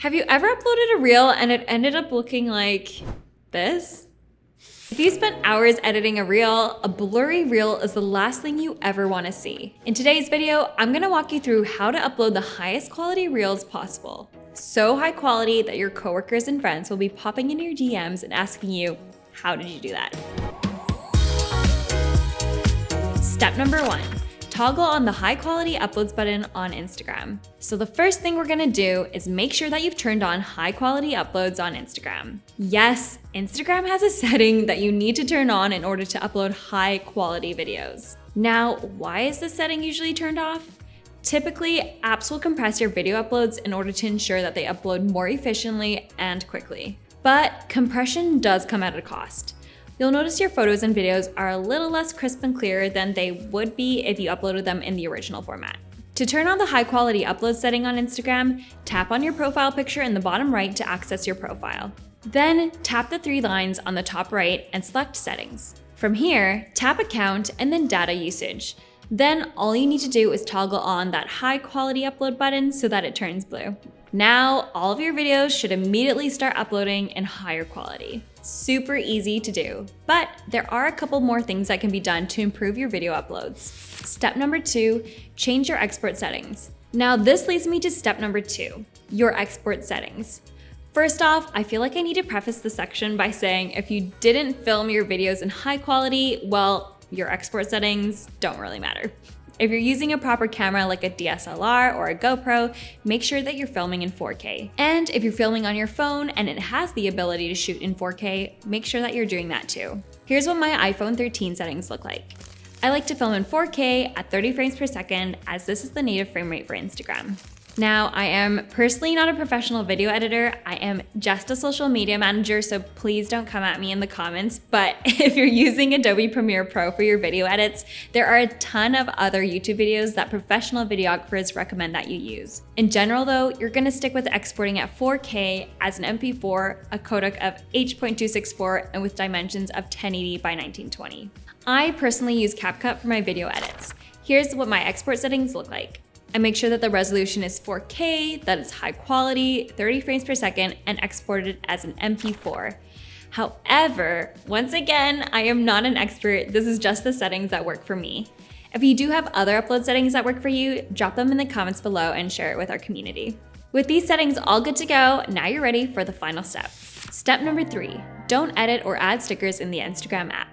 Have you ever uploaded a reel and it ended up looking like this? If you spent hours editing a reel, a blurry reel is the last thing you ever want to see. In today's video, I'm going to walk you through how to upload the highest quality reels possible. So high quality that your coworkers and friends will be popping in your DMs and asking you, how did you do that? Step number 1. Toggle on the high quality uploads button on Instagram. So the first thing we're gonna do is make sure that you've turned on high quality uploads on Instagram. Yes, Instagram has a setting that you need to turn on in order to upload high quality videos. Now, why is this setting usually turned off? Typically, apps will compress your video uploads in order to ensure that they upload more efficiently and quickly. But compression does come at a cost. You'll notice your photos and videos are a little less crisp and clear than they would be if you uploaded them in the original format. To turn on the high quality upload setting on Instagram, tap on your profile picture in the bottom right to access your profile. Then tap the 3 lines on the top right and select settings. From here, tap account and then data usage. Then all you need to do is toggle on that high quality upload button so that it turns blue. Now, all of your videos should immediately start uploading in higher quality. Super easy to do, but there are a couple more things that can be done to improve your video uploads. Step number 2, change your export settings. Now this leads me to step number 2, your export settings. First off, I feel like I need to preface this section by saying if you didn't film your videos in high quality, well, your export settings don't really matter. If you're using a proper camera like a DSLR or a GoPro, make sure that you're filming in 4K. And if you're filming on your phone and it has the ability to shoot in 4K, make sure that you're doing that too. Here's what my iPhone 13 settings look like. I like to film in 4K at 30 frames per second as this is the native frame rate for Instagram. Now, I am personally not a professional video editor. I am just a social media manager, so please don't come at me in the comments. But if you're using Adobe Premiere Pro for your video edits, there are a ton of other YouTube videos that professional videographers recommend that you use. In general though, you're gonna stick with exporting at 4K as an MP4, a codec of H.264, and with dimensions of 1080 by 1920. I personally use CapCut for my video edits. Here's what my export settings look like. I make sure that the resolution is 4K, that it's high quality, 30 frames per second, and exported as an MP4. However, once again, I am not an expert. This is just the settings that work for me. If you do have other upload settings that work for you, drop them in the comments below and share it with our community. With these settings all good to go, now you're ready for the final step. Step number 3, don't edit or add stickers in the Instagram app.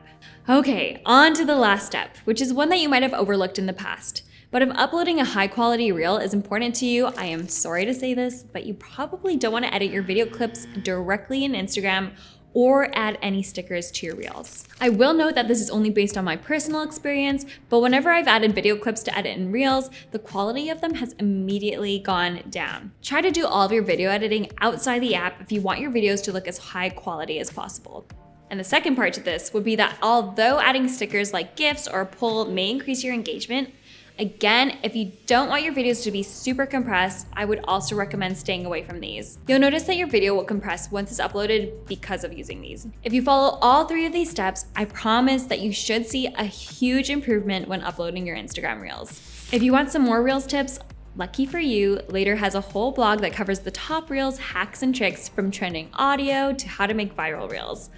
Okay, on to the last step, which is one that you might have overlooked in the past. But if uploading a high quality reel is important to you, I am sorry to say this, but you probably don't want to edit your video clips directly in Instagram or add any stickers to your reels. I will note that this is only based on my personal experience, but whenever I've added video clips to edit in reels, the quality of them has immediately gone down. Try to do all of your video editing outside the app if you want your videos to look as high quality as possible. And the second part to this would be that although adding stickers like GIFs or a poll may increase your engagement, again, if you don't want your videos to be super compressed, I would also recommend staying away from these. You'll notice that your video will compress once it's uploaded because of using these. If you follow all 3 of these steps, I promise that you should see a huge improvement when uploading your Instagram reels. If you want some more reels tips, lucky for you, Later has a whole blog that covers the top reels, hacks, and tricks from trending audio to how to make viral reels.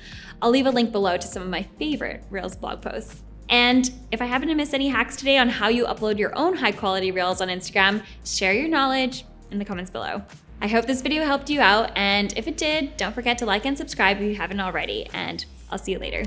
I'll leave a link below to some of my favorite reels blog posts. And if I happen to miss any hacks today on how you upload your own high quality reels on Instagram, share your knowledge in the comments below. I hope this video helped you out, and if it did, don't forget to like and subscribe if you haven't already, and I'll see you later.